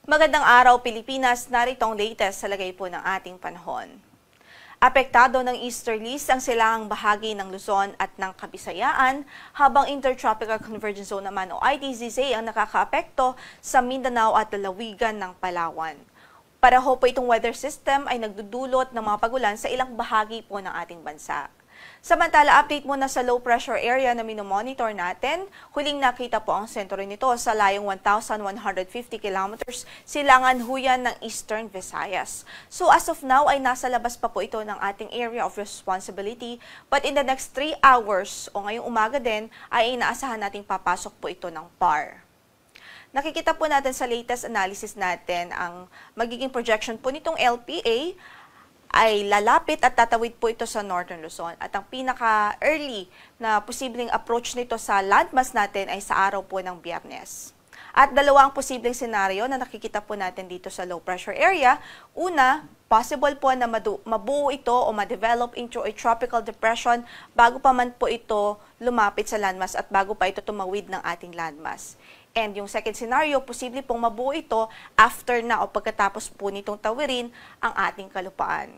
Magandang araw Pilipinas, narito ang latest sa lagay po ng ating panahon. Apektado ng easterlies ang silangang bahagi ng Luzon at ng Kabisayaan, habang Intertropical Convergence Zone naman o ITZZ ang nakakaapekto sa Mindanao at lalawigan ng Palawan. Pareho po itong weather system ay nagdudulot ng mga pagulan sa ilang bahagi po ng ating bansa. Samantala, update muna sa low pressure area na minomonitor natin. Huling nakita po ang sentro nito sa layong 1,150 kilometers silangan huyan ng Eastern Visayas. So as of now ay nasa labas pa po ito ng ating area of responsibility, but in the next 3 hours o ngayong umaga din ay inaasahan nating papasok po ito ng PAR. Nakikita po natin sa latest analysis natin ang magiging projection po nitong LPA ay lalapit at tatawid po ito sa Northern Luzon. At ang pinaka-early na posibleng approach nito sa landmass natin ay sa araw po ng Biyernes. At dalawang posibleng senaryo na nakikita po natin dito sa low pressure area. Una, possible po na mabuo ito o ma-develop into a tropical depression bago pa man po ito lumapit sa landmass at bago pa ito tumawid ng ating landmass. And yung second scenario, posible pong mabuo ito after na o pagkatapos po nitong tawirin ang ating kalupaan.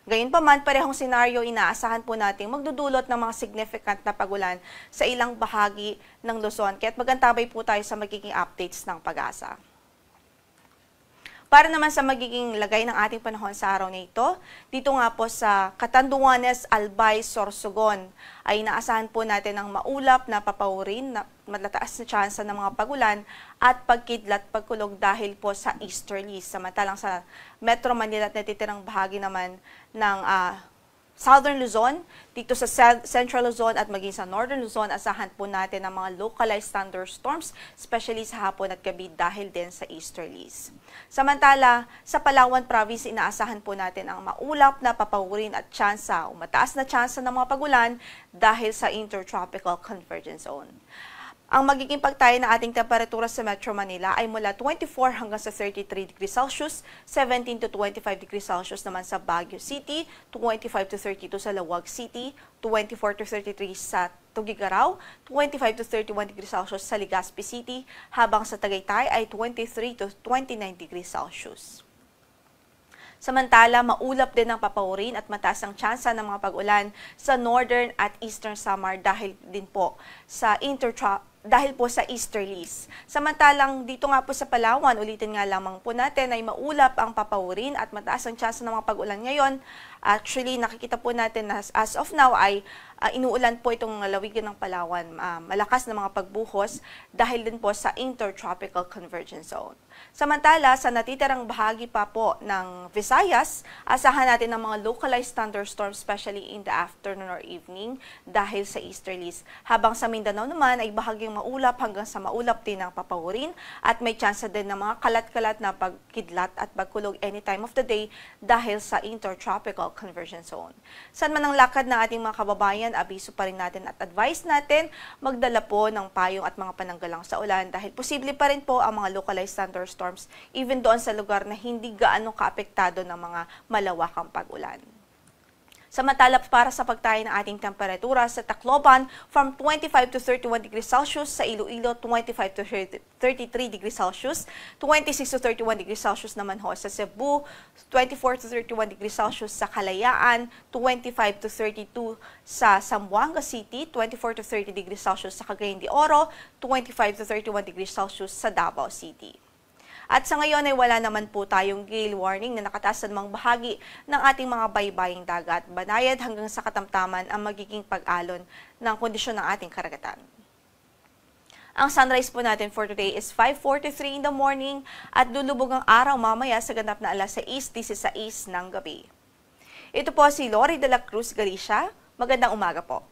Gayunpaman, parehong senaryo inaasahan po natin magdudulot ng mga significant na pagulan sa ilang bahagi ng Luzon. Kaya't magantabay po tayo sa magiging updates ng Pag-asa. Para naman sa magiging lagay ng ating panahon sa araw na ito, dito nga po sa Catanduanes, Albay, Sorsogon ay inaasahan po natin ang maulap na papaurin na matataas na tsansa ng mga pagulan at pagkidlat pagkulog dahil po sa easterlies. Samantalang sa Metro Manila at natitirang bahagi naman ng Southern Luzon, dito sa Central Luzon at maging sa Northern Luzon, asahan po natin ang mga localized thunderstorms, especially sa hapon at gabi dahil din sa easterlies. Samantala, sa Palawan Province, inaasahan po natin ang maulap na papaurin at tsansa o mataas na tsansa ng mga pagulan dahil sa Intertropical Convergence Zone. Ang magiging pagtayo ng ating temperatura sa Metro Manila ay mula 24 hanggang sa 33 degrees Celsius, 17 to 25 degrees Celsius naman sa Baguio City, 25 to 32 sa Laoag City, 24 to 33 sa Tuguegarao, 25 to 31 degrees Celsius sa Legazpi City, habang sa Tagaytay ay 23 to 29 degrees Celsius. Samantala, maulap din ang papaurin at mataas ang tsansa ng mga pag-ulan sa Northern at Eastern Samar dahil din po sa easterlies. Samantalang dito nga po sa Palawan, ulitin nga lamang po natin ay maulap ang papaurin at mataas ang tsansa ng mga pag-ulan ngayon. Actually, nakikita po natin na as of now ay inuulan po itong lalawigan ng Palawan. Malakas na mga pagbuhos dahil din po sa Intertropical Convergence Zone. Samantala, sa natitirang bahagi pa po ng Visayas, asahan natin ang mga localized thunderstorms, especially in the afternoon or evening dahil sa easterlies. Habang sa Mindanao naman ay bahagyang maulap hanggang sa maulap din ang papaurin at may tsansa din ng mga kalat-kalat na pagkidlat at pagkulog any time of the day dahil sa Intertropical Convergence Zone. Saan man ang lakad ng ating mga kababayan, abiso pa rin natin at advice natin magdala po ng payong at mga pananggalang sa ulan dahil posible pa rin po ang mga localized thunderstorms even doon sa lugar na hindi gaano kaapektado ng mga malawakang pag-ulan. Samantala, para sa pagtayo ng ating temperatura sa Tacloban, from 25 to 31 degrees Celsius, sa Iloilo, 25 to 33 degrees Celsius, 26 to 31 degrees Celsius naman ho sa Cebu, 24 to 31 degrees Celsius sa Kalayaan, 25 to 32 sa Zamboanga City, 24 to 30 degrees Celsius sa Cagayan de Oro, 25 to 31 degrees Celsius sa Davao City. At sa ngayon ay wala naman po tayong gale warning na nakataas sa mga bahagi ng ating mga baybaying dagat. Banayad hanggang sa katamtaman ang magiging pag-alon ng kondisyon ng ating karagatan. Ang sunrise po natin for today is 5:43 in the morning at lulubog ang araw mamaya sa ganap na 6:16 ng gabi. Ito po si Lori de la Cruz Galicia. Magandang umaga po.